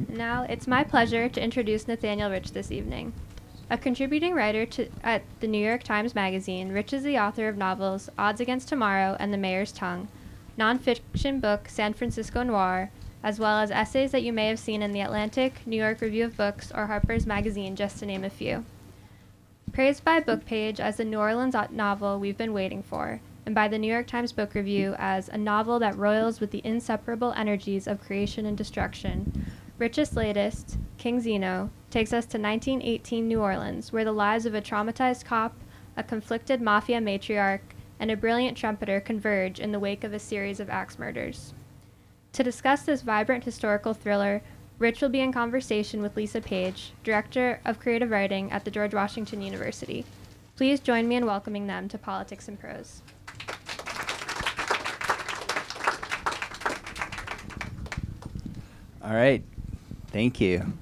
Now, it's my pleasure to introduce Nathaniel Rich this evening. A contributing writer at the New York Times Magazine, Rich is the author of novels Odds Against Tomorrow and The Mayor's Tongue, nonfiction book San Francisco Noir, as well as essays that you may have seen in The Atlantic, New York Review of Books, or Harper's Magazine, just to name a few. Praised by Book Page as the New Orleans novel we've been waiting for, and by the New York Times Book Review as a novel that roils with the inseparable energies of creation and destruction, Rich's latest, King Zeno, takes us to 1918 New Orleans, where the lives of a traumatized cop, a conflicted mafia matriarch, and a brilliant trumpeter converge in the wake of a series of axe murders. To discuss this vibrant historical thriller, Rich will be in conversation with Lisa Page, Director of Creative Writing at the George Washington University. Please join me in welcoming them to Politics and Prose. All right. Thank you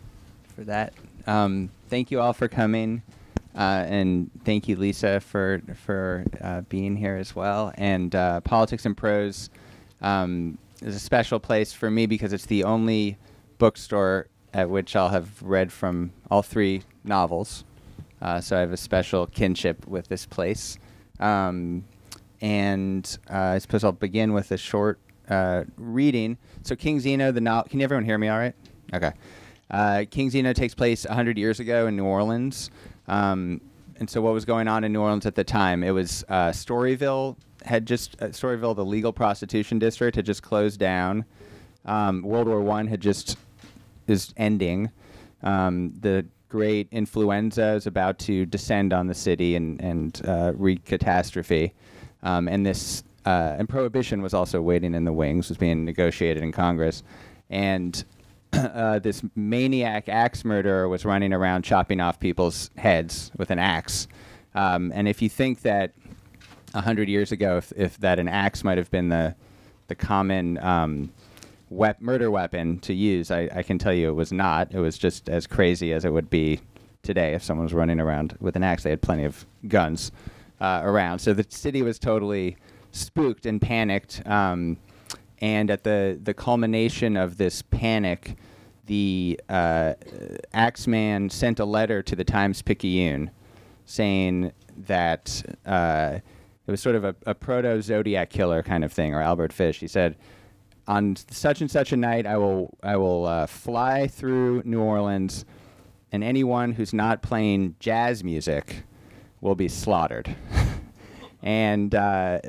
for that. Thank you all for coming, and thank you, Lisa, for being here as well. And Politics and Prose is a special place for me because it's the only bookstore at which I'll have read from all three novels. So I have a special kinship with this place. And I suppose I'll begin with a short reading. So King Zeno, the novel. Can everyone hear me all right? Okay. King Zeno takes place 100 years ago in New Orleans. And so what was going on in New Orleans at the time? It was Storyville, the legal prostitution district, had just closed down. World War I is ending. The great influenza is about to descend on the city and wreak catastrophe. And Prohibition was also waiting in the wings, was being negotiated in Congress. And this maniac axe murderer was running around chopping off people's heads with an axe. And if you think that 100 years ago, if that an axe might have been the common murder weapon to use, I can tell you it was not. It was just as crazy as it would be today if someone was running around with an axe. They had plenty of guns around. So the city was totally spooked and panicked. And at the culmination of this panic, the Axeman sent a letter to the Times-Picayune saying that it was sort of a proto-Zodiac killer kind of thing, or Albert Fish. He said, on such and such a night, I will fly through New Orleans, and anyone who's not playing jazz music will be slaughtered. And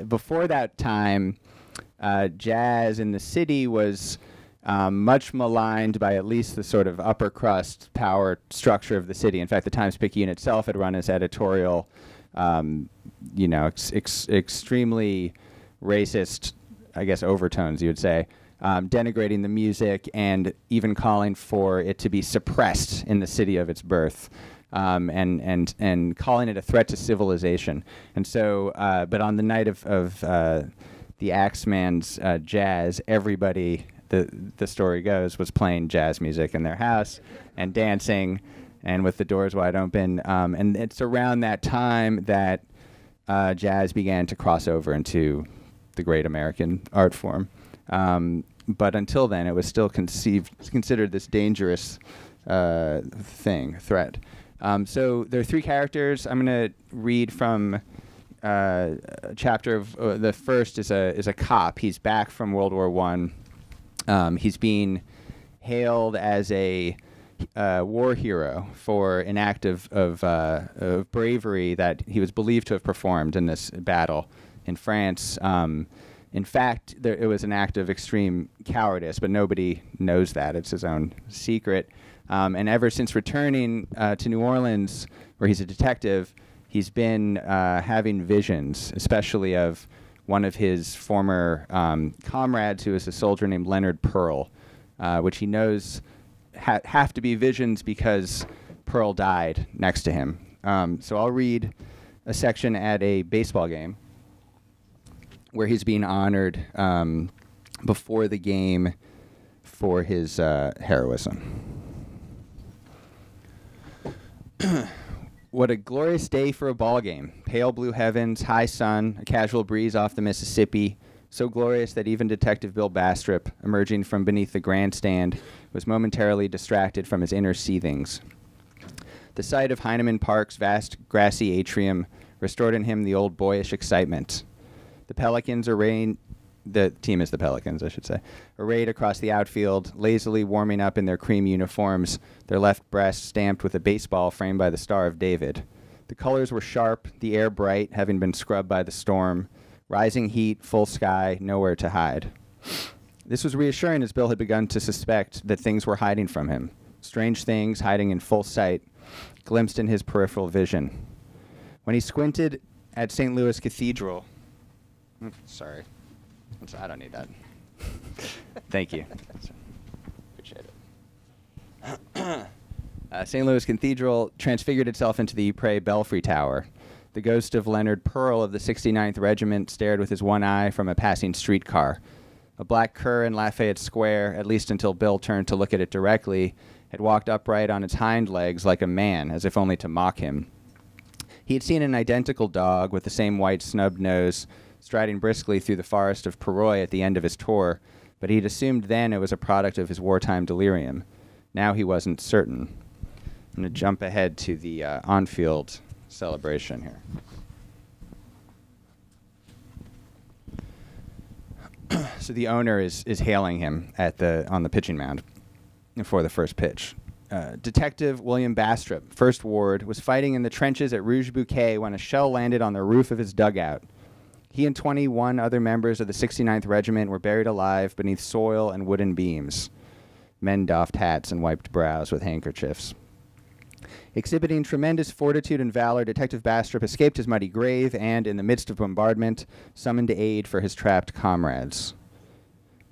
before that time, jazz in the city was much maligned by at least the sort of upper crust power structure of the city. In fact, the Times-Picayune itself had run its editorial, extremely racist, I guess, overtones, you would say, denigrating the music and even calling for it to be suppressed in the city of its birth. And calling it a threat to civilization. And so, but on the night of the Axeman's jazz, everybody, the story goes, was playing jazz music in their house and dancing and with the doors wide open. And it's around that time that jazz began to cross over into the great American art form. But until then, it was still considered this dangerous threat. So there are three characters. I'm going to read from a chapter of the first is a cop. He's back from World War I. He's being hailed as a war hero for an act of bravery that he was believed to have performed in this battle in France. In fact, it was an act of extreme cowardice, but nobody knows that. It's his own secret. And ever since returning to New Orleans, where he's a detective, he's been having visions, especially of one of his former comrades, who is a soldier named Leonard Pearl, which he knows have to be visions because Pearl died next to him. So I'll read a section at a baseball game where he's being honored before the game for his heroism. What a glorious day for a ball game. Pale blue heavens, high sun, a casual breeze off the Mississippi, so glorious that even Detective Bill Bastrop, emerging from beneath the grandstand, was momentarily distracted from his inner seethings. The sight of Heinemann Park's vast grassy atrium restored in him the old boyish excitement. The team is the Pelicans, I should say, arrayed across the outfield, lazily warming up in their cream uniforms, their left breasts stamped with a baseball framed by the Star of David. The colors were sharp, the air bright, having been scrubbed by the storm. Rising heat, full sky, nowhere to hide. This was reassuring as Bill had begun to suspect that things were hiding from him. Strange things hiding in full sight, glimpsed in his peripheral vision. When he squinted at St. Louis Cathedral... Sorry. I don't need that. Thank you. Appreciate it. St. Louis Cathedral transfigured itself into the Ypres Belfry Tower. The ghost of Leonard Pearl of the 69th Regiment stared with his one eye from a passing streetcar. A black cur in Lafayette Square, at least until Bill turned to look at it directly, had walked upright on its hind legs like a man, as if only to mock him. He had seen an identical dog with the same white snubbed nose striding briskly through the forest of Perroy at the end of his tour, but he'd assumed then it was a product of his wartime delirium. Now he wasn't certain. I'm going to jump ahead to the on-field celebration here. So the owner is hailing him on the pitching mound before the first pitch. Detective William Bastrop, 1st Ward, was fighting in the trenches at Rouge Bouquet when a shell landed on the roof of his dugout. He and 21 other members of the 69th Regiment were buried alive beneath soil and wooden beams. Men doffed hats and wiped brows with handkerchiefs. Exhibiting tremendous fortitude and valor, Detective Bastrop escaped his muddy grave and, in the midst of bombardment, summoned aid for his trapped comrades.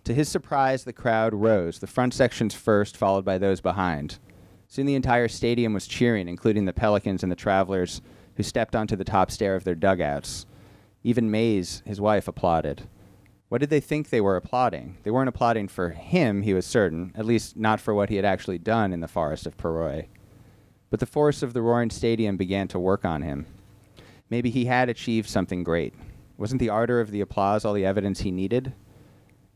To his surprise, the crowd rose, the front sections first, followed by those behind. Soon the entire stadium was cheering, including the Pelicans and the Travelers, who stepped onto the top stair of their dugouts. Even Mays, his wife, applauded. What did they think they were applauding? They weren't applauding for him, he was certain, at least not for what he had actually done in the forest of Perroy. But the force of the roaring stadium began to work on him. Maybe he had achieved something great. Wasn't the ardor of the applause all the evidence he needed?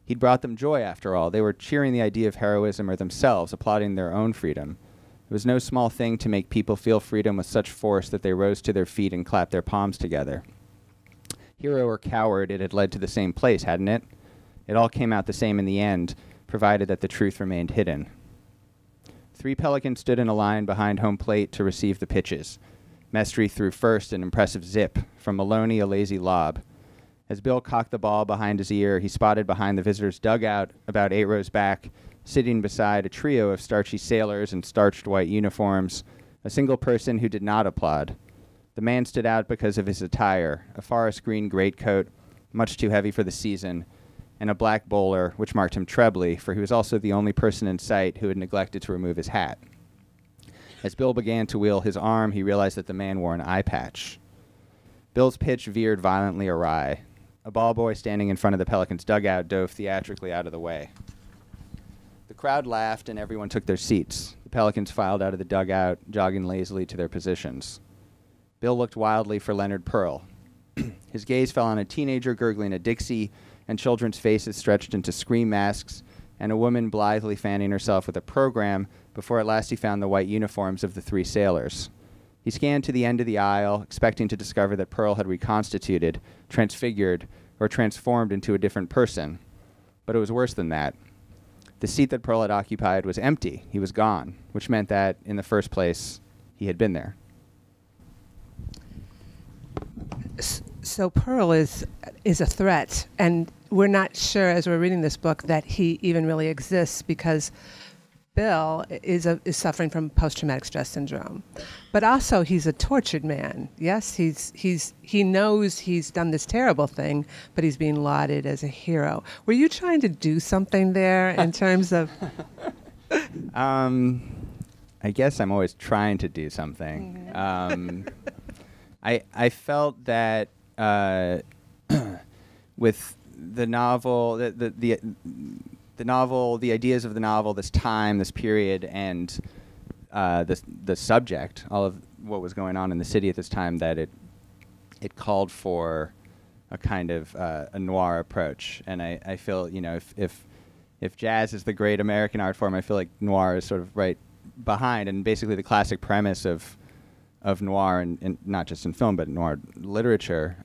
He'd brought them joy, after all. They were cheering the idea of heroism or themselves, applauding their own freedom. It was no small thing to make people feel freedom with such force that they rose to their feet and clapped their palms together. Hero or coward, it had led to the same place, hadn't it? It all came out the same in the end, provided that the truth remained hidden. 3 Pelicans stood in a line behind home plate to receive the pitches. Mestry threw first an impressive zip, from Maloney a lazy lob. As Bill cocked the ball behind his ear, he spotted behind the visitor's dugout, about 8 rows back, sitting beside a trio of starchy sailors in starched white uniforms, a single person who did not applaud. The man stood out because of his attire, a forest green greatcoat, much too heavy for the season, and a black bowler, which marked him trebly, for he was also the only person in sight who had neglected to remove his hat. As Bill began to wheel his arm, he realized that the man wore an eye patch. Bill's pitch veered violently awry. A ball boy standing in front of the Pelicans' dugout dove theatrically out of the way. The crowd laughed, and everyone took their seats. The Pelicans filed out of the dugout, jogging lazily to their positions. Bill looked wildly for Leonard Pearl. His gaze fell on a teenager gurgling a Dixie, and children's faces stretched into scream masks, and a woman blithely fanning herself with a program before at last he found the white uniforms of the 3 sailors. He scanned to the end of the aisle, expecting to discover that Pearl had reconstituted, transfigured, or transformed into a different person. But it was worse than that. The seat that Pearl had occupied was empty. He was gone, which meant that, in the first place, he had been there. So Pearl is a threat, and we're not sure as we're reading this book that he even really exists, because Bill is suffering from post-traumatic stress syndrome, but also he's a tortured man. Yes, he knows he's done this terrible thing, but he's being lauded as a hero. Were you trying to do something there in terms of? I guess I'm always trying to do something. I felt that with the novel, the novel, the ideas of the novel, this time, this period, and the subject, all of what was going on in the city at this time, that it called for a kind of a noir approach. And I feel, you know, if jazz is the great American art form, I feel like noir is sort of right behind. And basically the classic premise of noir, and not just in film, but noir literature,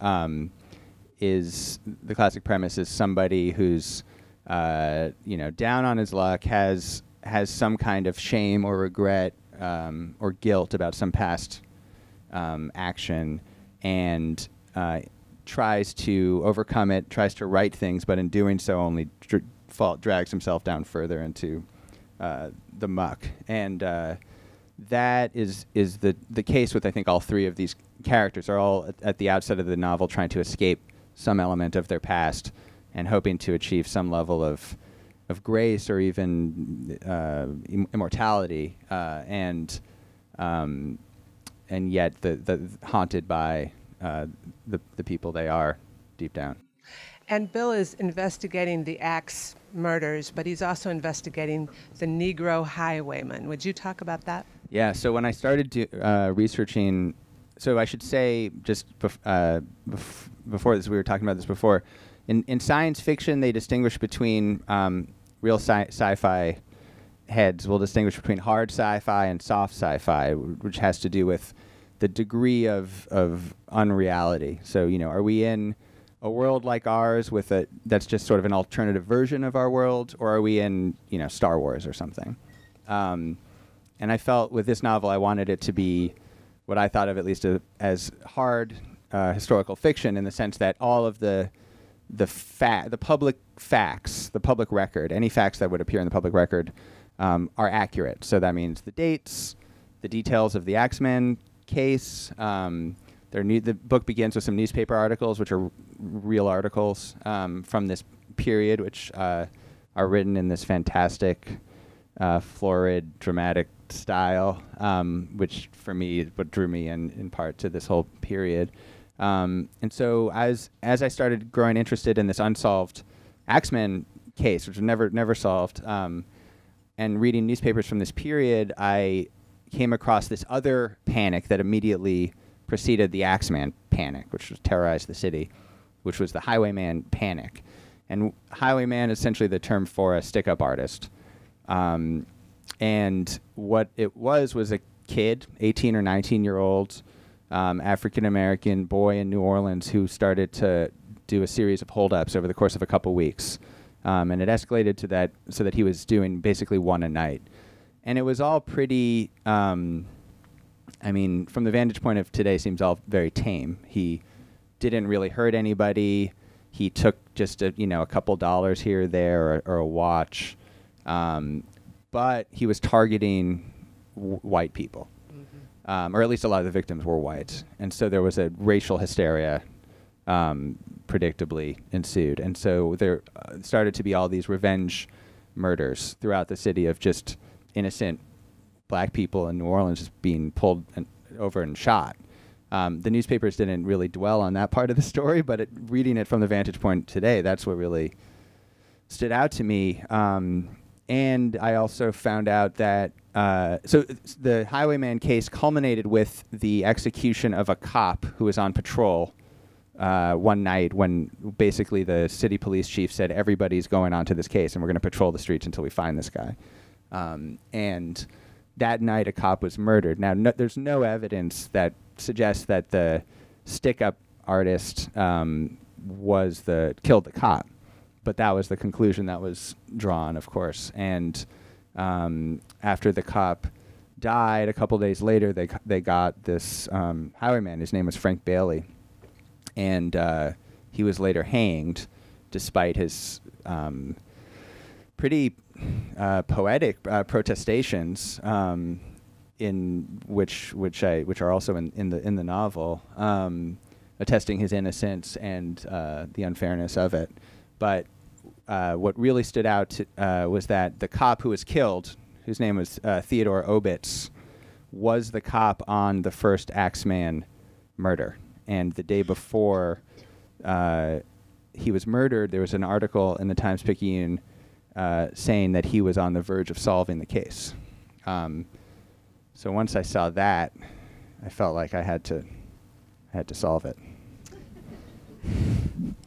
is the classic premise is somebody who's, you know, down on his luck, has some kind of shame or regret or guilt about some past action, and tries to overcome it, tries to right things, but in doing so only drags himself down further into the muck. And that is the case with, I think, all three of these characters are all at the outset of the novel trying to escape some element of their past and hoping to achieve some level of grace or even immortality, and yet the haunted by the people they are deep down. And Bill is investigating the Axe murders, but he's also investigating the Negro highwayman. Would you talk about that? Yeah, so when I started researching, so I should say just before this, we were talking about this before, in science fiction they distinguish between, real sci-fi heads will distinguish between hard sci-fi and soft sci-fi, which has to do with the degree of unreality. So, you know, are we in a world like ours with that's just sort of an alternative version of our world, or are we in, you know, Star Wars or something? And I felt with this novel I wanted it to be what I thought of at least as hard historical fiction, in the sense that all of the public facts, the public record, any facts that would appear in the public record are accurate. So that means the dates, the details of the Axeman case. The book begins with some newspaper articles, which are real articles from this period, which are written in this fantastic, florid, dramatic style, which for me is what drew me in part to this whole period. And so as I started growing interested in this unsolved Axeman case, which was never solved, and reading newspapers from this period, I came across this other panic that immediately preceded the Axeman panic, which terrorized the city, which was the highwayman panic. And highwayman is essentially the term for a stick-up artist. And what it was a kid, 18 or 19-year-old African-American boy in New Orleans who started to do a series of holdups over the course of a couple weeks. And it escalated to that, so that he was doing basically one a night. And it was all pretty, I mean, from the vantage point of today, seems all very tame. He didn't really hurt anybody. He took just a couple dollars here or there, or a watch. But he was targeting white people. Or at least a lot of the victims were white. And so there was a racial hysteria predictably ensued. And so there started to be all these revenge murders throughout the city of just innocent black people in New Orleans just being pulled over and shot. The newspapers didn't really dwell on that part of the story, but reading it from the vantage point today, that's what really stood out to me. And I also found out that so the highwayman case culminated with the execution of a cop who was on patrol one night, when basically the city police chief said, everybody's going on to this case and we're going to patrol the streets until we find this guy. And that night a cop was murdered. Now, there's no evidence that suggests that the stick-up artist killed the cop. But that was the conclusion that was drawn, of course. And after the cop died, a couple days later, they got this highwayman. His name was Frank Bailey. And he was later hanged, despite his pretty poetic protestations, in which are also in the novel, attesting his innocence and the unfairness of it. But what really stood out was that the cop who was killed, whose name was Theodore Obitz, was the cop on the first Axeman murder. And the day before he was murdered, there was an article in the Times-Picayune saying that he was on the verge of solving the case. So once I saw that, I felt like I had to solve it.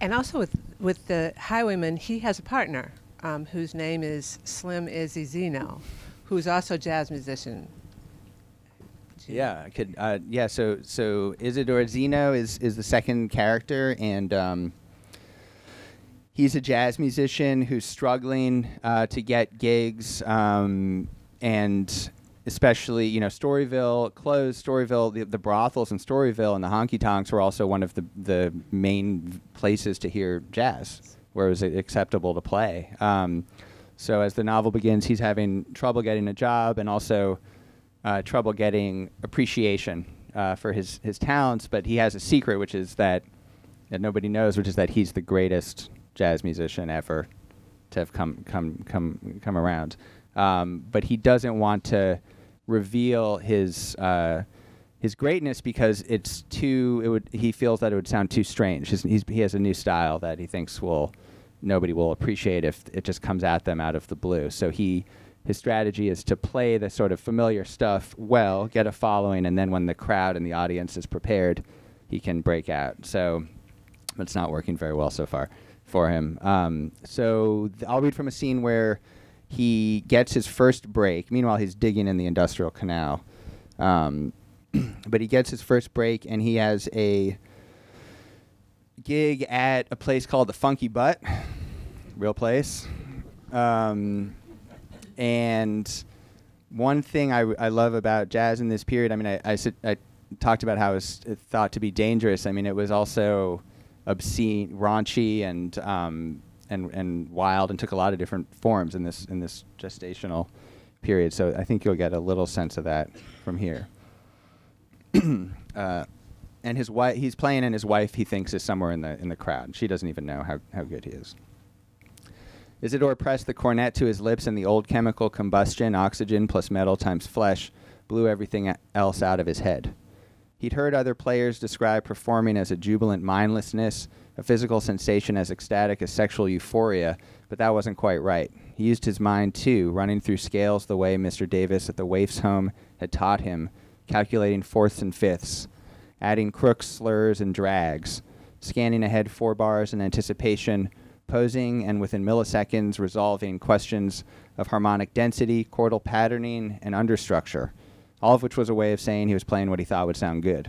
And also with the Highwayman, he has a partner whose name is Slim Izzy Zeno, who's also a jazz musician. Yeah, I could. Yeah, so Isidore Zeno is the second character, and he's a jazz musician who's struggling to get gigs, and especially, Storyville closed. Storyville, the brothels in Storyville and the honky tonks were also one of the main places to hear jazz, where it was acceptable to play. So as the novel begins, he's having trouble getting a job and also trouble getting appreciation for his talents, but he has a secret, which is that nobody knows, which is that he's the greatest jazz musician ever to have come around. But he doesn't want to reveal his greatness because he feels that it would sound too strange. He has a new style that he thinks nobody will appreciate if it just comes at them out of the blue. So his strategy is to play the sort of familiar stuff well, get a following, and then when the crowd and the audience is prepared, he can break out. So, but it's not working very well so far for him. I'll read from a scene where he gets his first break. Meanwhile, he's digging in the industrial canal. But he gets his first break, and he has a gig at a place called the Funky Butt, real place. And one thing I love about jazz in this period, I mean, I talked about how it was thought to be dangerous. I mean, it was also obscene, raunchy, and wild, and took a lot of different forms in this gestational period. So I think you'll get a little sense of that from here. And his wife, he's playing, and his wife, he thinks, is somewhere in the crowd. She doesn't even know how good he is. Isidore pressed the cornet to his lips, and the old chemical combustion, oxygen plus metal times flesh, blew everything else out of his head. He'd heard other players describe performing as a jubilant mindlessness, a physical sensation as ecstatic as sexual euphoria, but that wasn't quite right. He used his mind, too, running through scales the way Mr. Davis at the waif's home had taught him, calculating fourths and fifths, adding crooks, slurs, and drags, scanning ahead 4 bars in anticipation, posing and within milliseconds resolving questions of harmonic density, chordal patterning, and understructure, all of which was a way of saying he was playing what he thought would sound good.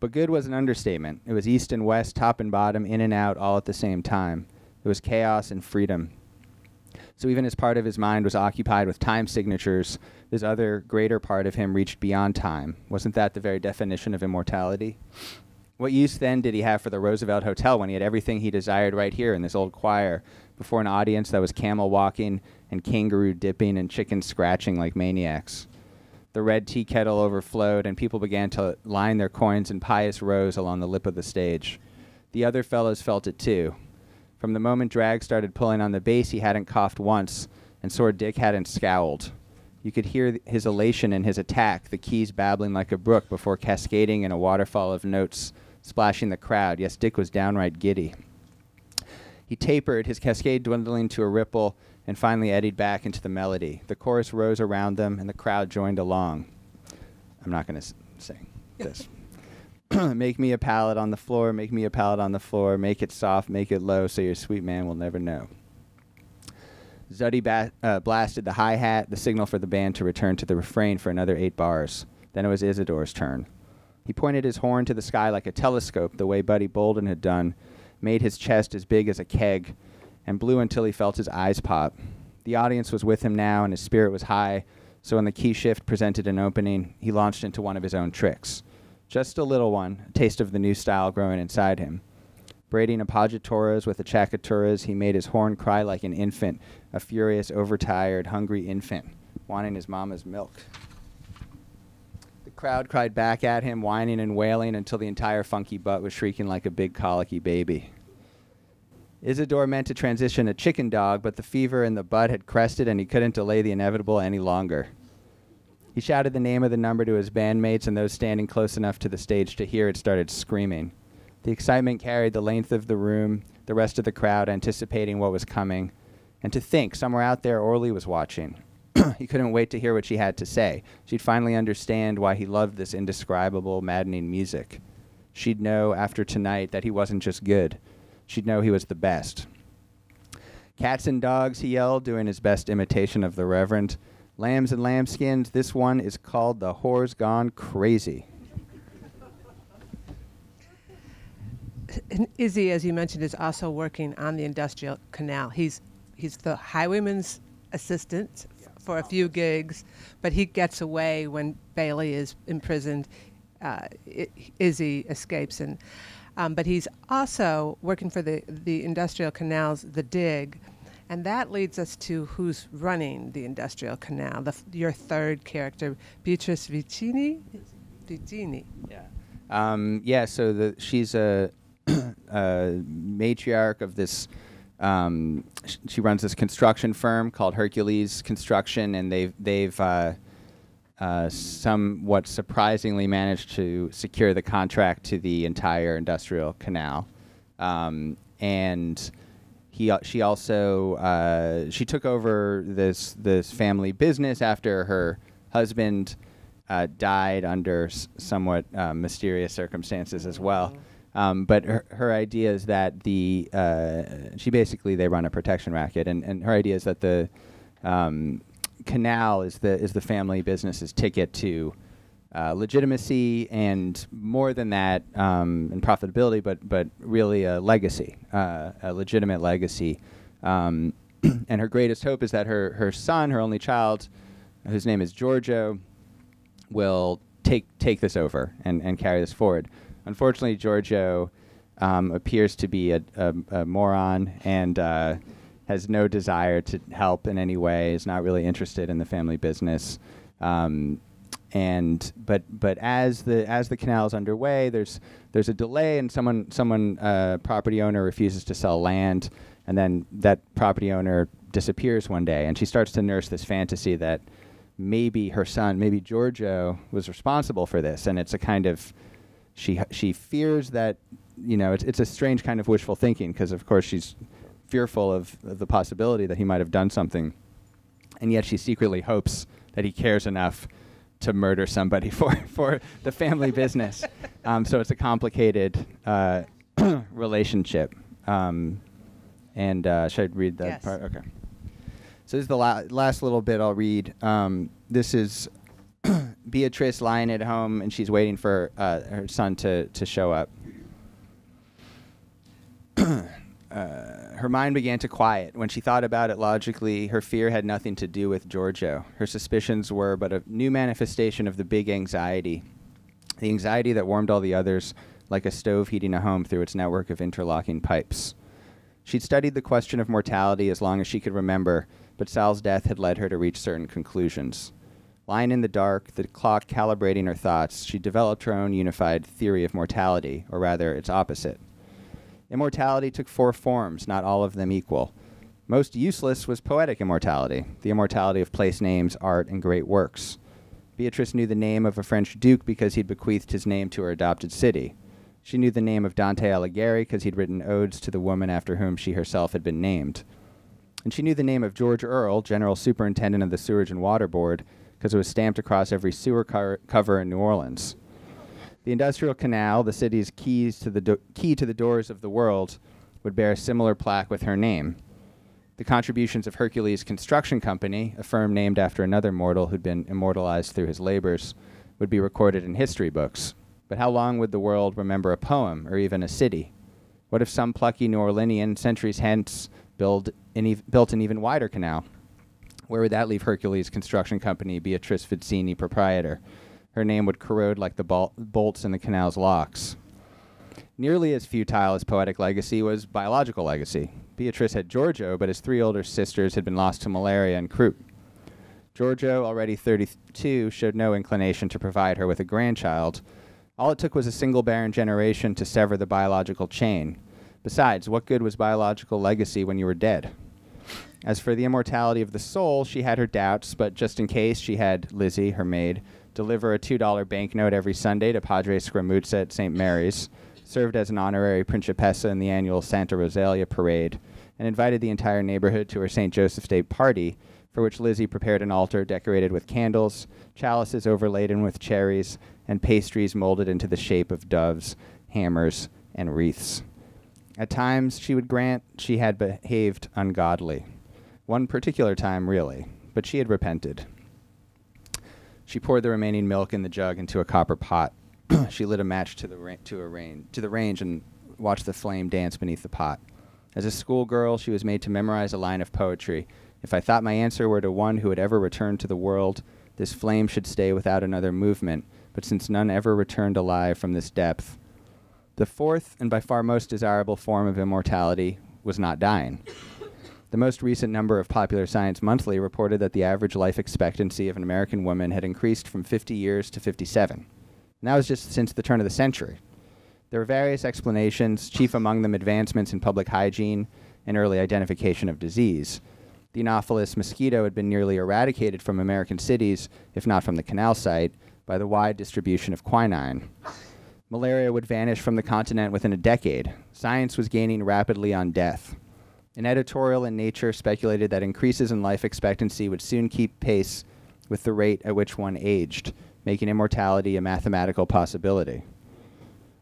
But good was an understatement. It was east and west, top and bottom, in and out, all at the same time. It was chaos and freedom. So even as part of his mind was occupied with time signatures, this other greater part of him reached beyond time. Wasn't that the very definition of immortality? What use then did he have for the Roosevelt Hotel when he had everything he desired right here in this old choir, before an audience that was camel walking and kangaroo dipping and chicken scratching like maniacs? The red tea kettle overflowed, and people began to line their coins in pious rows along the lip of the stage. The other fellows felt it too. From the moment Drag started pulling on the bass, he hadn't coughed once, and Sword Dick hadn't scowled. You could hear his elation in his attack, the keys babbling like a brook before cascading in a waterfall of notes, splashing the crowd. Yes, Dick was downright giddy. He tapered, his cascade dwindling to a ripple, and finally eddied back into the melody. The chorus rose around them, and the crowd joined along. I'm not going to sing this. Make me a pallet on the floor, make me a pallet on the floor, make it soft, make it low, so your sweet man will never know. Zuddy blasted the hi-hat, the signal for the band to return to the refrain for another 8 bars. Then it was Isidore's turn. He pointed his horn to the sky like a telescope, the way Buddy Bolden had done, made his chest as big as a keg, and blew until he felt his eyes pop. The audience was with him now, and his spirit was high, so when the key shift presented an opening, he launched into one of his own tricks. Just a little one, a taste of the new style growing inside him. Braiding appoggiaturas with achacaturas, he made his horn cry like an infant, a furious, overtired, hungry infant, wanting his mama's milk. The crowd cried back at him, whining and wailing until the entire funky butt was shrieking like a big colicky baby. Isidore meant to transition a chicken dog, but the fever in the butt had crested and he couldn't delay the inevitable any longer. He shouted the name of the number to his bandmates, and those standing close enough to the stage to hear it started screaming. The excitement carried the length of the room, the rest of the crowd anticipating what was coming. And to think, somewhere out there, Orly was watching. He couldn't wait to hear what she had to say. She'd finally understand why he loved this indescribable, maddening music. She'd know, after tonight, that he wasn't just good. she'd know he was the best. Cats and dogs, he yelled, doing his best imitation of the Reverend. Lambs and lambskins, this one is called The Whore's Gone Crazy. And Izzy, as you mentioned, is also working on the industrial canal. He's the highwayman's assistant for a few gigs, but he gets away when Bailey is imprisoned. Izzy escapes, but he's also working for the industrial canals, the dig, and that leads us to who's running the industrial canal. Your third character, Beatrice Vizzini. Yeah. So she's a matriarch of this. She runs this construction firm called Hercules Construction, and they've somewhat surprisingly managed to secure the contract to the entire industrial canal. And she also she took over this family business after her husband died under somewhat mysterious circumstances as well. But her idea is that they run a protection racket, and her idea is that the canal is the family business's ticket to legitimacy, and more than that, and profitability, but really a legacy, a legitimate legacy. And her greatest hope is that her son, her only child, whose name is Giorgio, will take this over and carry this forward. Unfortunately, Giorgio appears to be a moron and has no desire to help in any way, is not really interested in the family business. But as the canal is underway, there's a delay, and someone property owner refuses to sell land, and then that property owner disappears one day, and she starts to nurse this fantasy that maybe her son, maybe Giorgio, was responsible for this, and it's a kind of she fears that, it's a strange kind of wishful thinking, because of course she's fearful of the possibility that he might have done something, and yet she secretly hopes that he cares enough to murder somebody for the family business. So it's a complicated relationship. Should I read that part? Okay. So this is the last little bit I'll read. This is Beatrice lying at home, and she's waiting for her son to show up. Her mind began to quiet. When she thought about it logically, her fear had nothing to do with Giorgio. Her suspicions were but a new manifestation of the big anxiety, the anxiety that warmed all the others like a stove heating a home through its network of interlocking pipes. She'd studied the question of mortality as long as she could remember, but Sal's death had led her to reach certain conclusions. Lying in the dark, the clock calibrating her thoughts, she developed her own unified theory of mortality, or rather, its opposite. Immortality took 4 forms, not all of them equal. Most useless was poetic immortality, the immortality of place names, art, and great works. Beatrice knew the name of a French duke because he'd bequeathed his name to her adopted city. She knew the name of Dante Alighieri because he'd written odes to the woman after whom she herself had been named. And she knew the name of George Earle, General Superintendent of the Sewerage and Water Board, because it was stamped across every sewer cover in New Orleans. The industrial canal, the city's key to the doors of the world, would bear a similar plaque with her name. The contributions of Hercules Construction Company, a firm named after another mortal who'd been immortalized through his labors, would be recorded in history books. But how long would the world remember a poem or even a city? What if some plucky New Orleanian centuries hence built an even wider canal? Where would that leave Hercules Construction Company, Beatrice Vizzini, proprietor? Her name would corrode like the bolts in the canal's locks. Nearly as futile as poetic legacy was biological legacy. Beatrice had Giorgio, but his 3 older sisters had been lost to malaria and croup. Giorgio, already 32, showed no inclination to provide her with a grandchild. All it took was a single barren generation to sever the biological chain. Besides, what good was biological legacy when you were dead? As for the immortality of the soul, she had her doubts, but just in case, she had Lizzie, her maid, deliver a $2 banknote every Sunday to Padre Scramuzza at St. Mary's, served as an honorary principessa in the annual Santa Rosalia parade, and invited the entire neighborhood to her St. Joseph's Day party, for which Lizzie prepared an altar decorated with candles, chalices overladen with cherries, and pastries molded into the shape of doves, hammers, and wreaths. At times, she would grant she had behaved ungodly. One particular time, really, but she had repented. She poured the remaining milk in the jug into a copper pot. She lit a match to the range and watched the flame dance beneath the pot. As a schoolgirl, she was made to memorize a line of poetry. If I thought my answer were to one who had ever returned to the world, this flame should stay without another movement, but since none ever returned alive from this depth. The fourth, and by far most desirable form of immortality, was not dying. The most recent number of Popular Science Monthly reported that the average life expectancy of an American woman had increased from 50 years to 57. And that was just since the turn of the century. There were various explanations, chief among them advancements in public hygiene and early identification of disease. The Anopheles mosquito had been nearly eradicated from American cities, if not from the canal site, by the wide distribution of quinine. Malaria would vanish from the continent within a decade. Science was gaining rapidly on death. An editorial in Nature speculated that increases in life expectancy would soon keep pace with the rate at which one aged, making immortality a mathematical possibility.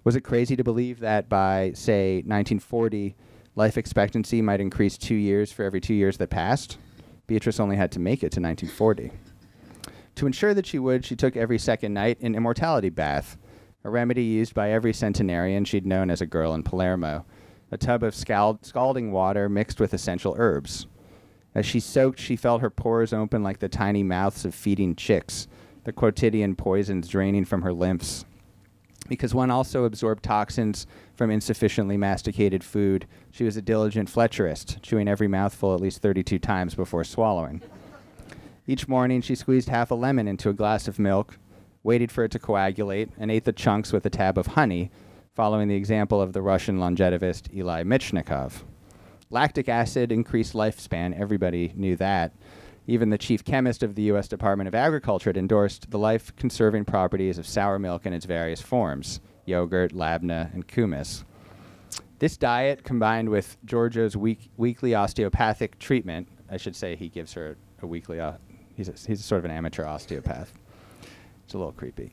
Was it crazy to believe that by, say, 1940, life expectancy might increase 2 years for every 2 years that passed? Beatrice only had to make it to 1940. To ensure that she would, she took every second night an immortality bath, a remedy used by every centenarian she'd known as a girl in Palermo, a tub of scalding water mixed with essential herbs. As she soaked, she felt her pores open like the tiny mouths of feeding chicks, the quotidian poisons draining from her lymphs. Because one also absorbed toxins from insufficiently masticated food, she was a diligent Fletcherist, chewing every mouthful at least 32 times before swallowing. Each morning, she squeezed half a lemon into a glass of milk, waited for it to coagulate, and ate the chunks with a tab of honey, following the example of the Russian longevivist Eli Michnikov. Lactic acid increased lifespan, everybody knew that. Even the chief chemist of the U.S. Department of Agriculture had endorsed the life-conserving properties of sour milk in its various forms, yogurt, labna, and kumis. This diet, combined with Giorgio's weekly osteopathic treatment, I should say he gives her a weekly, he's sort of an amateur osteopath. It's a little creepy.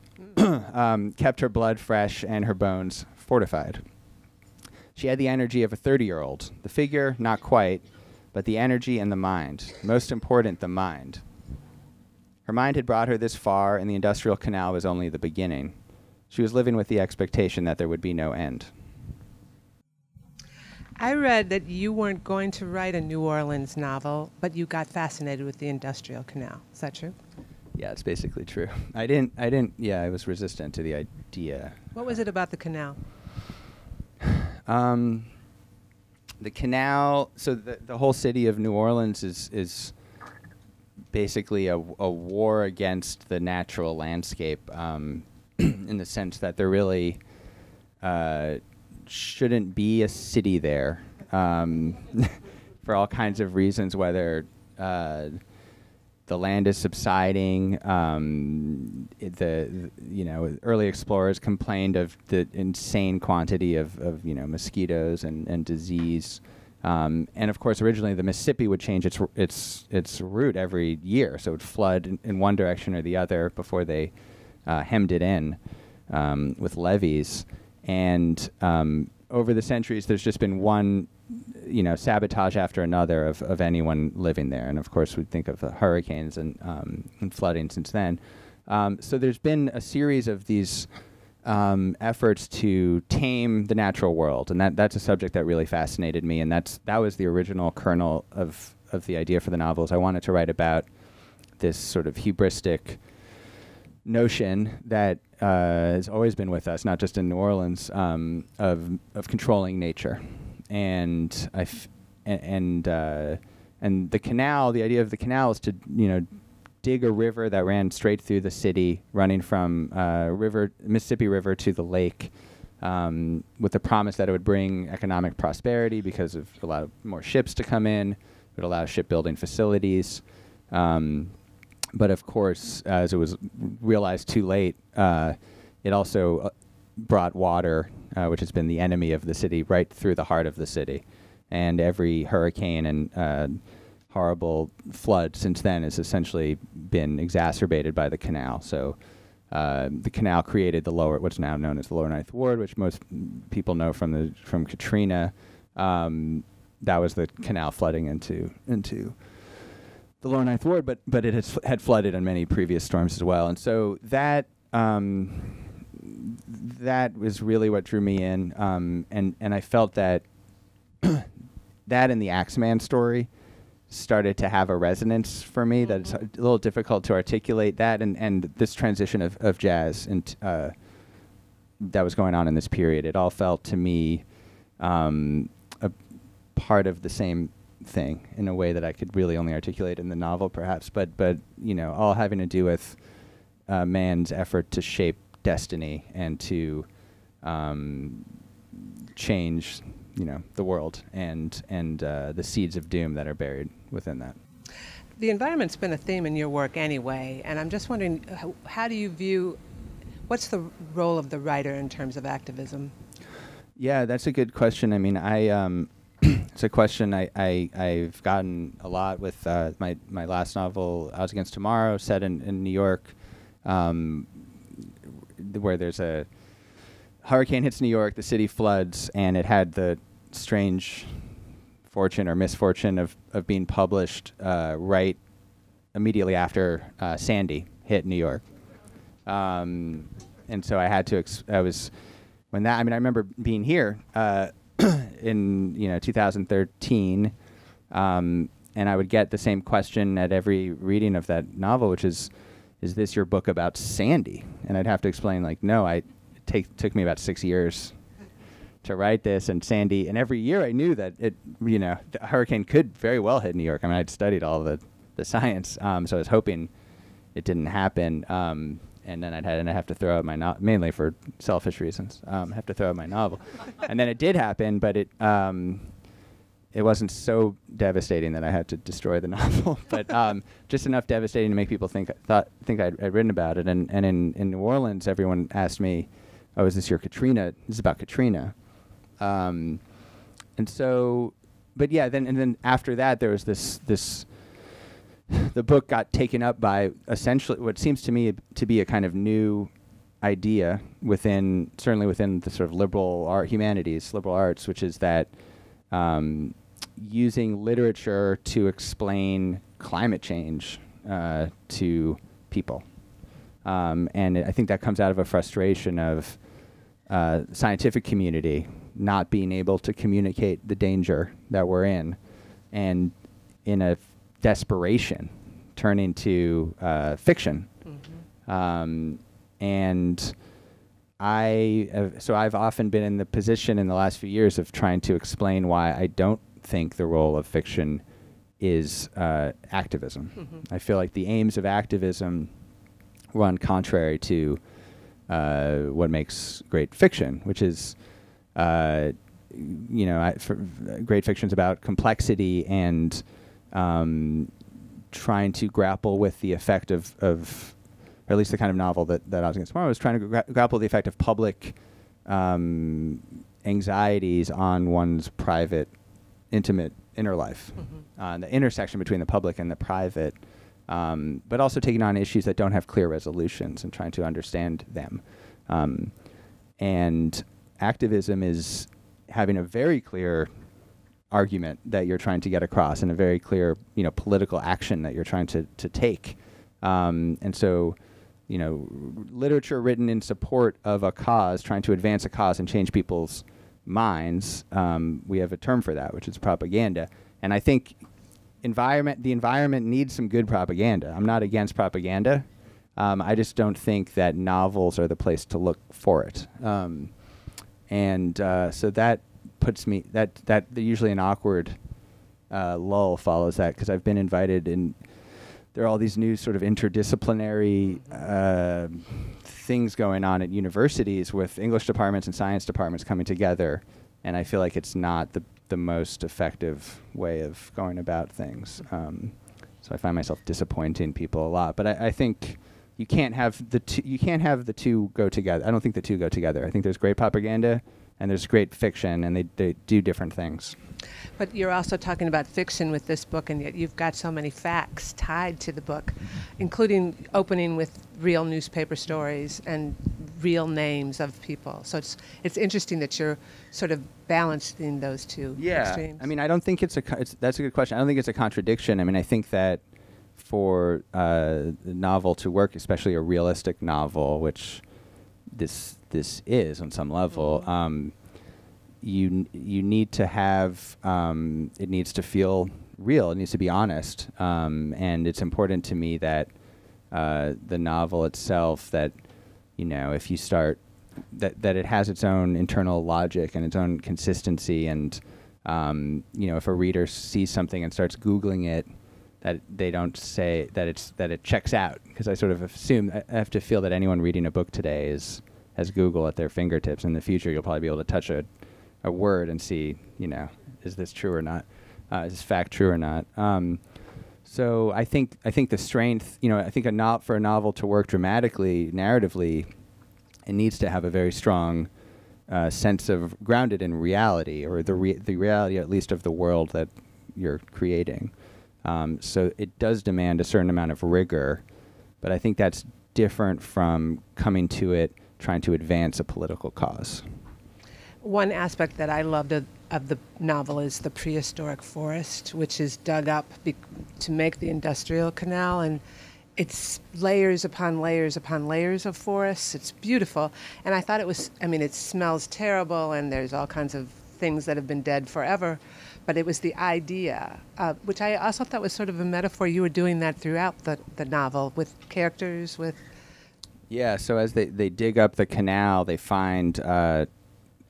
Kept her blood fresh and her bones fortified. She had the energy of a 30-year-old. The figure, not quite, but the energy and the mind. Most important, the mind. Her mind had brought her this far, and the industrial canal was only the beginning. She was living with the expectation that there would be no end. I read that you weren't going to write a New Orleans novel, but you got fascinated with the industrial canal. Is that true? Yeah, it's basically true. I was resistant to the idea. What was it about the canal? The canal, so the whole city of New Orleans is basically a war against the natural landscape, in the sense that there really shouldn't be a city there, for all kinds of reasons, whether the land is subsiding. Early explorers complained of the insane quantity of mosquitoes and disease. And of course, originally the Mississippi would change its route every year, so it would flood in one direction or the other before they hemmed it in with levees. And over the centuries, there's just been one sabotage after another of anyone living there. And of course, we think of hurricanes and flooding since then. So there's been a series of these efforts to tame the natural world. And that's a subject that really fascinated me. And that was the original kernel of the idea for the novels. I wanted to write about this sort of hubristic notion that has always been with us, not just in New Orleans, of controlling nature. And the canal, the idea of the canal is to dig a river that ran straight through the city, running from Mississippi River to the lake, with the promise that it would bring economic prosperity because of a lot more ships to come in. It would allow shipbuilding facilities. But of course, as it was realized too late, it also brought water, which has been the enemy of the city, right through the heart of the city. And every hurricane and horrible flood since then has essentially been exacerbated by the canal. So the canal created what's now known as the Lower Ninth Ward, which most people know from Katrina, that was the canal flooding into the lower Ninth Ward, but it had flooded on many previous storms as well, and so that that was really what drew me in, and I felt that that and the Axeman story started to have a resonance for me. That it's a little difficult to articulate that, and this transition of jazz and that was going on in this period. It all felt to me a part of the same thing in a way that I could really only articulate in the novel, perhaps. But all having to do with man's effort to shape destiny and to change, the world and the seeds of doom that are buried within that. The environment's been a theme in your work anyway, and I'm just wondering, how do you view, what's the role of the writer in terms of activism? Yeah, that's a good question. I mean, it's a question I've gotten a lot with my last novel, Odds Against Tomorrow, set in New York, where there's a hurricane hits New York, the city floods, and it had the strange fortune or misfortune of being published right immediately after Sandy hit New York. And so I had to, I remember being here in 2013, and I would get the same question at every reading of that novel, which is this your book about Sandy? And I'd have to explain, no, it took me about 6 years to write this, and Sandy, and every year I knew that the hurricane could very well hit New York. I mean, I'd studied all the science, so I was hoping it didn't happen. And then I'd have to throw out my novel, mainly for selfish reasons. Have to throw out my novel, and then it did happen, but it wasn't so devastating that I had to destroy the novel, but just enough devastating to make people think I'd written about it. And in New Orleans, everyone asked me, "Oh, is this your Katrina? This is about Katrina." And so, but yeah, then after that, there was this. The book got taken up by essentially what seems to me to be a kind of new idea certainly within the sort of liberal arts, which is that using literature to explain climate change to people. And I think that comes out of a frustration of scientific community not being able to communicate the danger that we're in, and in a desperation turning to fiction. And I've often been in the position in the last few years of trying to explain why I don't think the role of fiction is activism. I feel like the aims of activism run contrary to what makes great fiction, which is great fiction's about complexity and trying to grapple with the effect of or at least the kind of novel that I was against tomorrow was trying to grapple with the effect of public anxieties on one's private, intimate inner life, the intersection between the public and the private, but also taking on issues that don't have clear resolutions and trying to understand them. And activism is having a very clear argument that you're trying to get across and a very clear, political action that you're trying to take. And so, literature written in support of a cause, trying to advance a cause and change people's minds, we have a term for that, which is propaganda. And I think the environment needs some good propaganda. I'm not against propaganda. I just don't think that novels are the place to look for it. So that puts me, that usually an awkward lull follows that, because I've been invited in. There are all these new sort of interdisciplinary things going on at universities with English departments and science departments coming together, and I feel like it's not the most effective way of going about things. So I find myself disappointing people a lot. But I think you can't have the two go together. I don't think the two go together. I think there's great propaganda and there's great fiction, and they do different things. But you're also talking about fiction with this book, and yet you've got so many facts tied to the book, including opening with real newspaper stories and real names of people. So it's interesting that you're sort of balancing those two extremes. I mean, I don't think that's a good question. I don't think it's a contradiction. I mean, I think that for the novel to work, especially a realistic novel, which this is on some level, you need to have it needs to feel real. It needs to be honest, and it's important to me that the novel itself, that if you start that it has its own internal logic and its own consistency, and if a reader sees something and starts Googling it, that they don't say that it checks out, because I sort of assume I have to feel that anyone reading a book today has Google at their fingertips. In the future, you'll probably be able to touch a word and see, is this true or not? Is this fact true or not? So I think the strength, I think for a novel to work dramatically, narratively, it needs to have a very strong sense of grounded in reality, or the reality at least of the world that you're creating. So it does demand a certain amount of rigor, but I think that's different from coming to it trying to advance a political cause. One aspect that I loved of the novel is the prehistoric forest, which is dug up to make the industrial canal, and it's layers upon layers upon layers of forests. It's beautiful, and I thought it smells terrible, and there's all kinds of things that have been dead forever, but it was the idea, which I also thought was sort of a metaphor. You were doing that throughout the novel with characters, with... Yeah, so as they dig up the canal, they find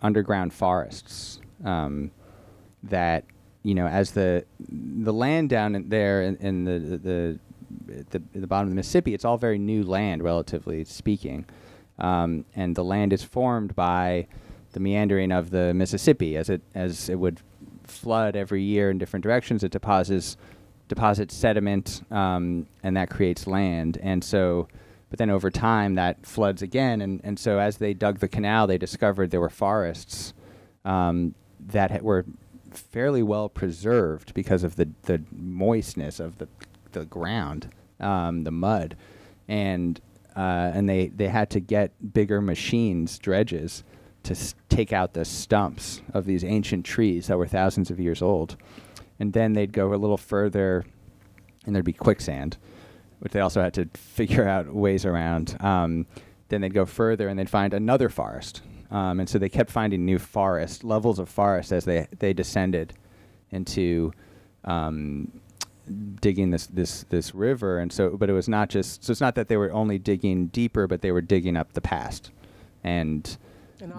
underground forests that, as the land down there in the bottom of the Mississippi, it's all very new land, relatively speaking. And the land is formed by the meandering of the Mississippi. As it would flood every year in different directions, it deposits sediment, and that creates land. And so... But then over time, that floods again. And so as they dug the canal, they discovered there were forests that were fairly well preserved because of the moistness of the ground, the mud. And they had to get bigger machines, dredges, to take out the stumps of these ancient trees that were thousands of years old. And then they'd go a little further, and there'd be quicksand, which they also had to figure out ways around. Then they'd go further and they'd find another forest. And so they kept finding new levels of forest as they descended into digging this river. And so, but it was not just, so it's not that they were only digging deeper, but they were digging up the past. And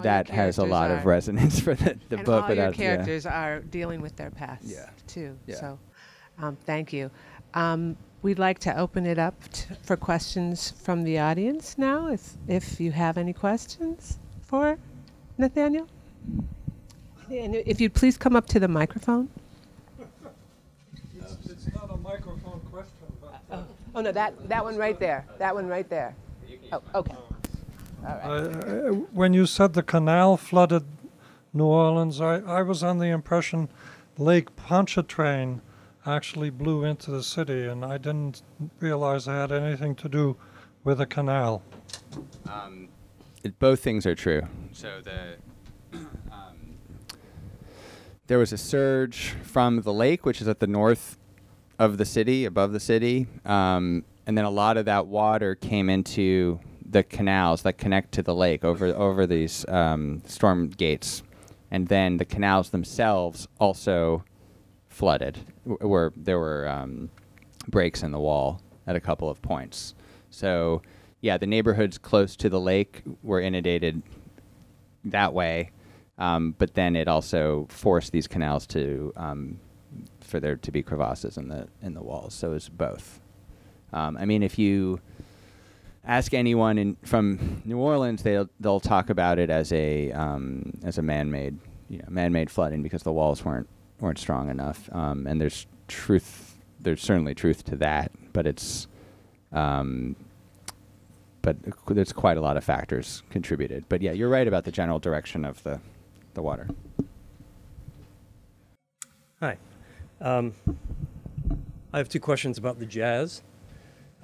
that has a lot of resonance for the book. And all your characters are dealing with their past, too. Yeah. So thank you. We'd like to open it up for questions from the audience now, if you have any questions for Nathaniel. And if you'd please come up to the microphone. It's not a microphone question. But no, that one right there. That one right there. Oh, okay. All right. When you said the canal flooded New Orleans, I was on the impression Lake Pontchartrain actually blew into the city, and I didn't realize it had anything to do with a canal. Both things are true. So there was a surge from the lake, which is at the north of the city, above the city, and then a lot of that water came into the canals that connect to the lake over these storm gates, and then the canals themselves also flooded, where there were breaks in the wall at a couple of points. So, yeah, the neighborhoods close to the lake were inundated that way, but then it also forced these canals to for there to be crevasses in the walls. So it's both. I mean, if you ask anyone from New Orleans, they'll talk about it as a man-made flooding, because the walls weren't strong enough, and there's certainly truth to that, but there's quite a lot of factors contributed. But yeah, you're right about the general direction of the water. Hi. I have two questions about the jazz.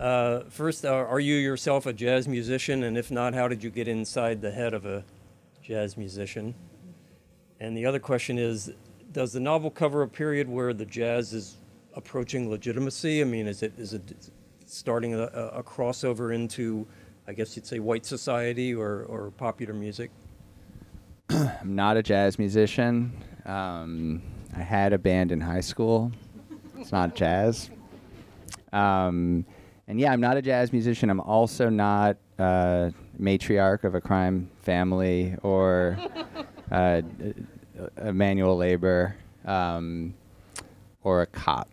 First, are you yourself a jazz musician? And if not, how did you get inside the head of a jazz musician? And the other question is, does the novel cover a period where the jazz is approaching legitimacy? I mean, is it starting a crossover into, I guess you'd say, white society or popular music? I'm not a jazz musician. I had a band in high school. It's not jazz. And yeah, I'm not a jazz musician. I'm also not matriarch of a crime family or a manual labor or a cop,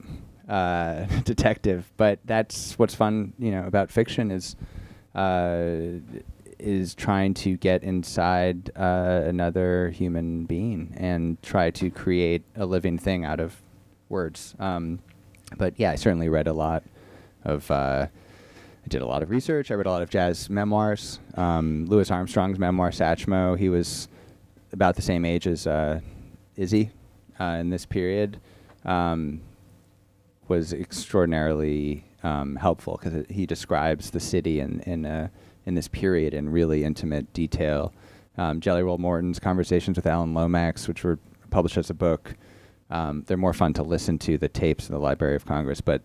detective. But that's what's fun, about fiction is trying to get inside another human being and try to create a living thing out of words. But yeah, I certainly read a lot of, I did a lot of research. I read a lot of jazz memoirs. Louis Armstrong's memoir, Satchmo, he was about the same age as Izzy in this period, was extraordinarily helpful because he describes the city in this period in really intimate detail. Jelly Roll Morton's Conversations with Alan Lomax, which were published as a book, they're more fun to listen to, the tapes in the Library of Congress. But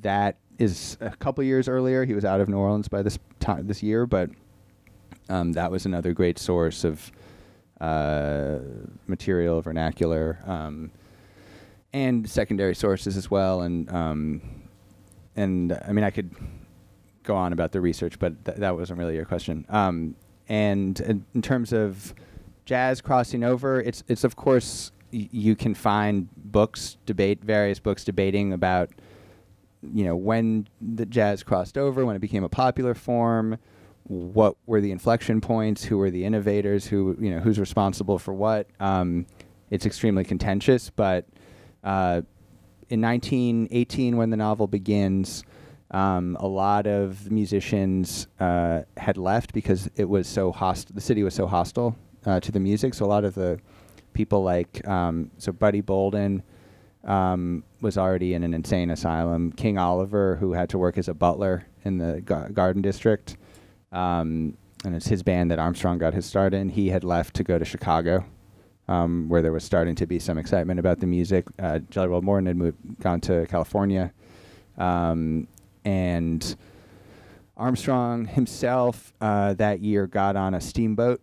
that is a couple years earlier. He was out of New Orleans by this year, but that was another great source of material, vernacular, and secondary sources as well. And I mean, I could go on about the research, but that wasn't really your question. And in terms of jazz crossing over, it's of course you can find various books debating about when the jazz crossed over, when it became a popular form, what were the inflection points, who were the innovators, who's responsible for what. It's extremely contentious, but in 1918, when the novel begins, a lot of musicians had left because it was so hostile. The city was so hostile to the music. So a lot of the people like Buddy Bolden was already in an insane asylum. King Oliver, who had to work as a butler in the Garden District, and it's his band that Armstrong got his start in. He had left to go to Chicago, where there was starting to be some excitement about the music. Jelly Roll Morton had gone to California. And Armstrong himself that year got on a steamboat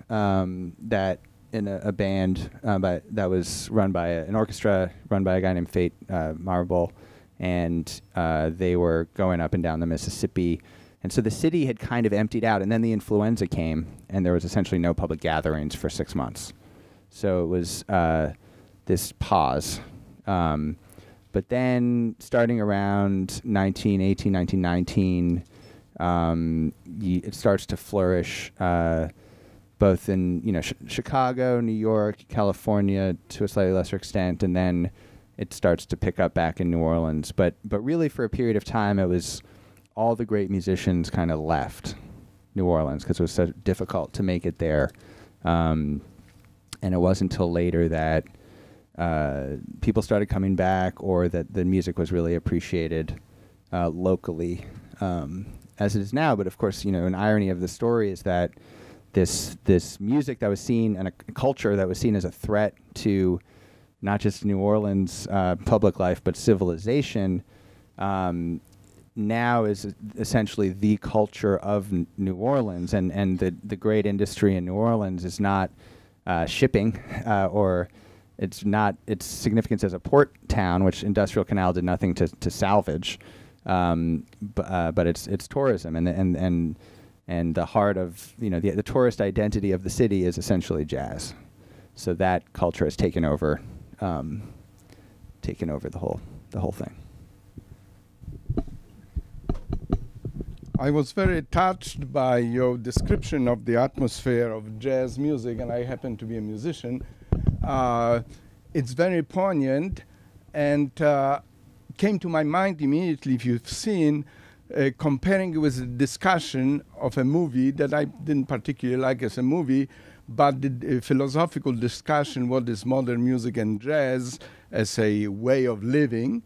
that in a band that was run by an orchestra run by a guy named Fate Marble, and they were going up and down the Mississippi. And so the city had kind of emptied out, and then the influenza came, and there was essentially no public gatherings for 6 months. So it was this pause. But then, starting around 1918, 1919, it starts to flourish, both in Chicago, New York, California, to a slightly lesser extent, and then it starts to pick up back in New Orleans. But really, for a period of time, it was all the great musicians kind of left New Orleans because it was so difficult to make it there, and it wasn't until later that people started coming back, or that the music was really appreciated locally, as it is now. But of course, an irony of the story is that this music that was seen, and a culture that was seen as a threat to not just New Orleans public life, but civilization, now is essentially the culture of New Orleans. And the great industry in New Orleans is not shipping, or it's not its significance as a port town, which Industrial Canal did nothing to salvage, but it's tourism, and the heart of the tourist identity of the city is essentially jazz. So that culture has taken over the whole thing. I was very touched by your description of the atmosphere of jazz music, and I happen to be a musician. It's very poignant, and came to my mind immediately, if you've seen, comparing it with a discussion of a movie that I didn't particularly like as a movie, but the philosophical discussion, what is modern music and jazz as a way of living,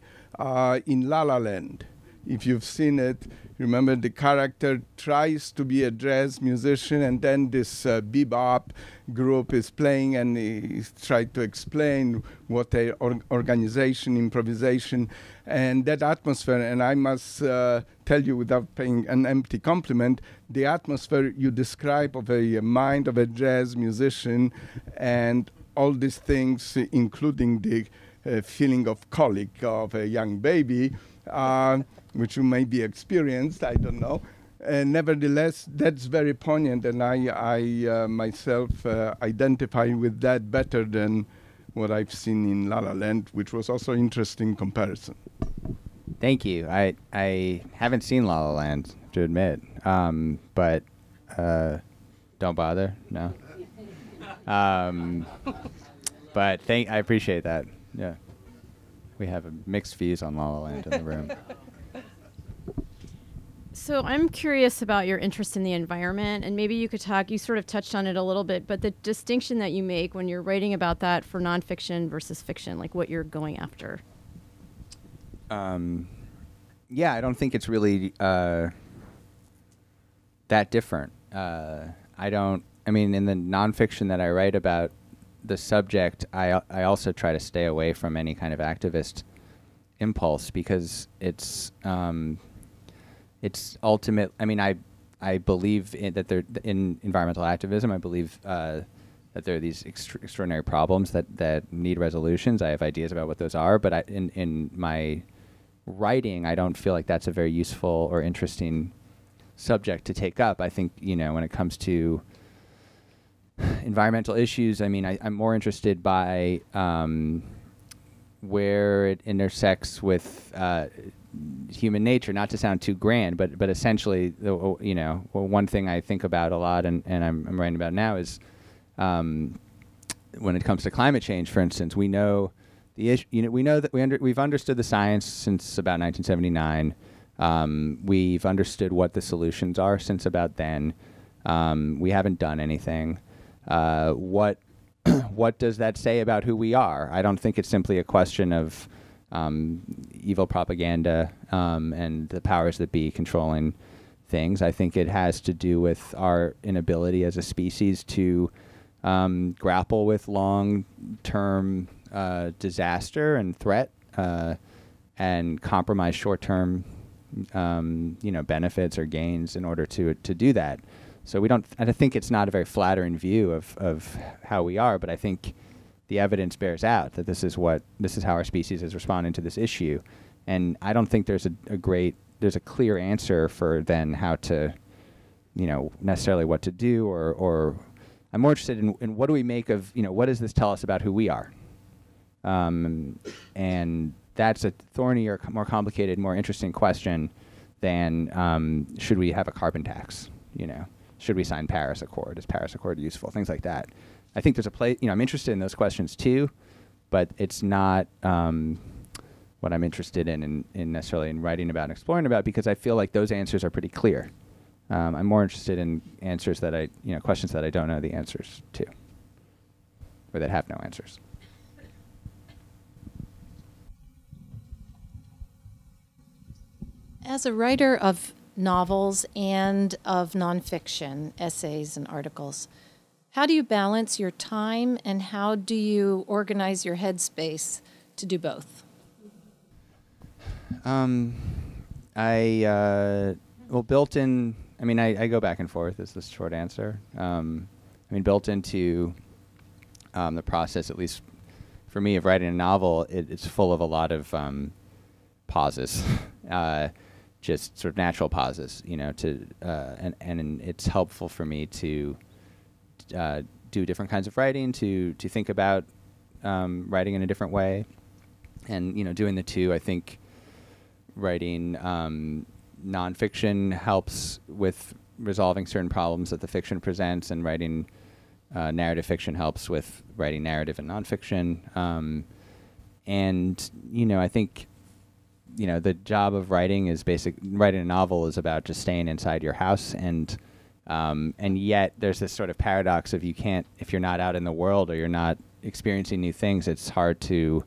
in La La Land. if you've seen it, remember the character tries to be a jazz musician, and then this bebop group is playing, and he tried to explain what a organization, improvisation, and that atmosphere. And I must tell you, without paying an empty compliment, the atmosphere you describe of a mind of a jazz musician, and all these things, including the feeling of colic of a young baby, which you may be experienced, I don't know. Nevertheless, that's very poignant, and I myself identify with that better than what I've seen in La La Land, which was also interesting comparison. Thank you. I haven't seen La La Land, to admit, but don't bother. No. But I appreciate that. Yeah, we have mixed views on La La Land in the room. So I'm curious about your interest in the environment, and maybe you could talk, you sort of touched on it a little bit, but the distinction that you make when you're writing about that for nonfiction versus fiction, like what you're going after. Yeah, I don't think it's really that different. I mean, in the nonfiction that I write about the subject, I also try to stay away from any kind of activist impulse, because it's ultimate. I mean, I believe in environmental activism. I believe that there are these extraordinary problems that need resolutions. I have ideas about what those are, but in my writing, I don't feel like that's a very useful or interesting subject to take up. I think, when it comes to environmental issues, I mean, I'm more interested by where it intersects with human nature, not to sound too grand, but essentially, one thing I think about a lot, and I'm writing about now, is when it comes to climate change, for instance, we know the issue. We know that we've understood the science since about 1979. We've understood what the solutions are since about then. We haven't done anything. What does that say about who we are? I don't think it's simply a question of evil propaganda and the powers that be controlling things. I think it has to do with our inability as a species to grapple with long-term disaster and threat and compromise short-term benefits or gains in order to do that. So I think it's not a very flattering view of how we are, but I think the evidence bears out that this is how our species is responding to this issue. And I don't think there's a clear answer for then how to, necessarily what to do, or I'm more interested in what do we make of, what does this tell us about who we are? And that's a thornier, more complicated, more interesting question than should we have a carbon tax, Should we sign Paris Accord? Is Paris Accord useful? Things like that. I think there's a place, I'm interested in those questions too, but it's not what I'm interested in necessarily in writing about and exploring about, because I feel like those answers are pretty clear. I'm more interested in answers that questions that I don't know the answers to, or that have no answers. As a writer of novels and of nonfiction, essays and articles, how do you balance your time, and how do you organize your headspace to do both? Built-in, I go back and forth is the short answer. Built into the process, at least for me, of writing a novel, it's full of a lot of pauses. Just sort of natural pauses, and it's helpful for me to do different kinds of writing, to think about writing in a different way, and doing the two. I think writing nonfiction helps with resolving certain problems that the fiction presents, and writing narrative fiction helps with writing narrative and nonfiction. I think the job of writing is writing a novel is about just staying inside your house, and yet there's this sort of paradox of if you're not out in the world or you're not experiencing new things, it's hard to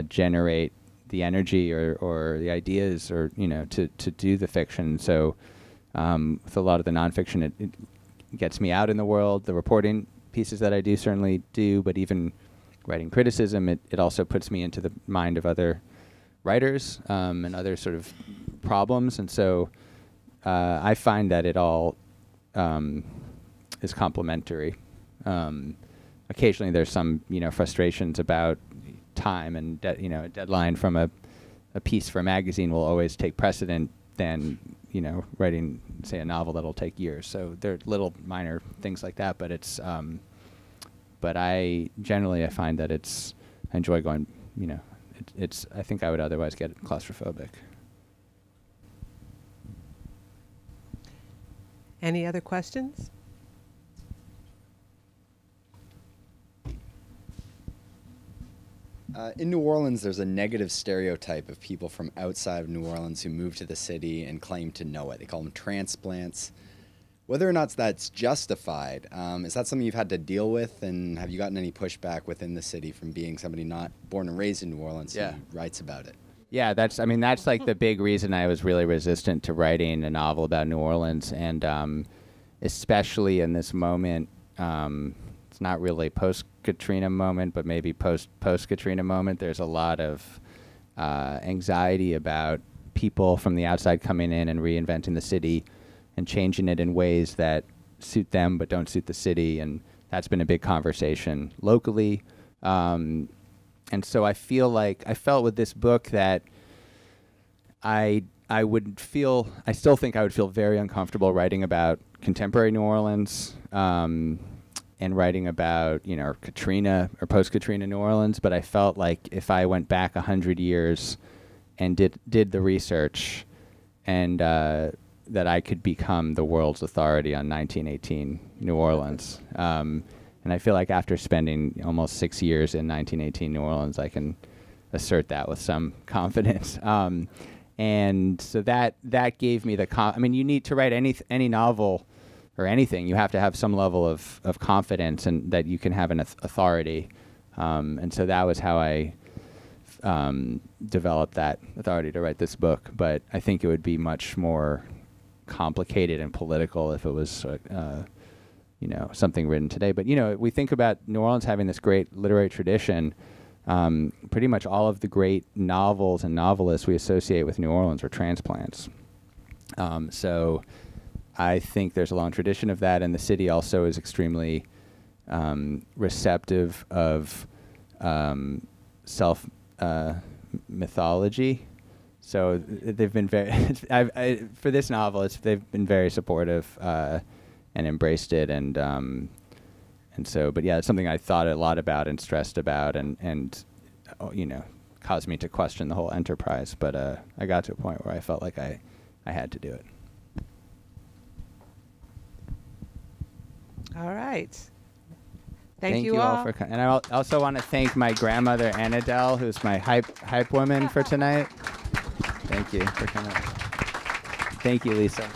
generate the energy or the ideas or to do the fiction. So with a lot of the nonfiction, it gets me out in the world. The reporting pieces that I do certainly do, but even writing criticism, it also puts me into the mind of other writers and other sort of problems. And so I find that it all is complementary. Occasionally there's some frustrations about time and a deadline from a piece for a magazine will always take precedent than writing, say, a novel that'll take years. So there are little minor things like that, but it's but I find that I enjoy going, I think I would otherwise get claustrophobic. Any other questions? In New Orleans, there's a negative stereotype of people from outside of New Orleans who move to the city and claim to know it. They call them transplants. Whether or not that's justified, is that something you've had to deal with? And have you gotten any pushback within the city from being somebody not born and raised in New Orleans who writes about it? Yeah, that's like the big reason I was really resistant to writing a novel about New Orleans. And especially in this moment, it's not really post-Katrina moment, but maybe post-Katrina moment. There's a lot of anxiety about people from the outside coming in and reinventing the city and changing it in ways that suit them but don't suit the city. And that's been a big conversation locally. And so I felt with this book that I still think I would feel very uncomfortable writing about contemporary New Orleans, and writing about, Katrina or post-Katrina New Orleans. But I felt like if I went back 100 years and did the research and that I could become the world's authority on 1918 New Orleans. And I feel like after spending almost 6 years in 1918 New Orleans, I can assert that with some confidence. And so that gave me you need to write any novel or anything, you have to have some level of confidence and that you can have an authority. And so that was how I developed that authority to write this book. But I think it would be much more complicated and political if it was something written today. But we think about New Orleans having this great literary tradition. Pretty much all of the great novels and novelists we associate with New Orleans were transplants. So I think there's a long tradition of that, and the city also is extremely receptive of self mythology. So they've been very for this novel. They've been very supportive and embraced it, and so. But yeah, it's something I thought a lot about and stressed about, and caused me to question the whole enterprise. But I got to a point where I felt like I had to do it. All right. Thank you all for coming. And I also want to thank my grandmother, Annadelle, who's my hype woman for tonight. Thank you for coming. Thank you, Lisa.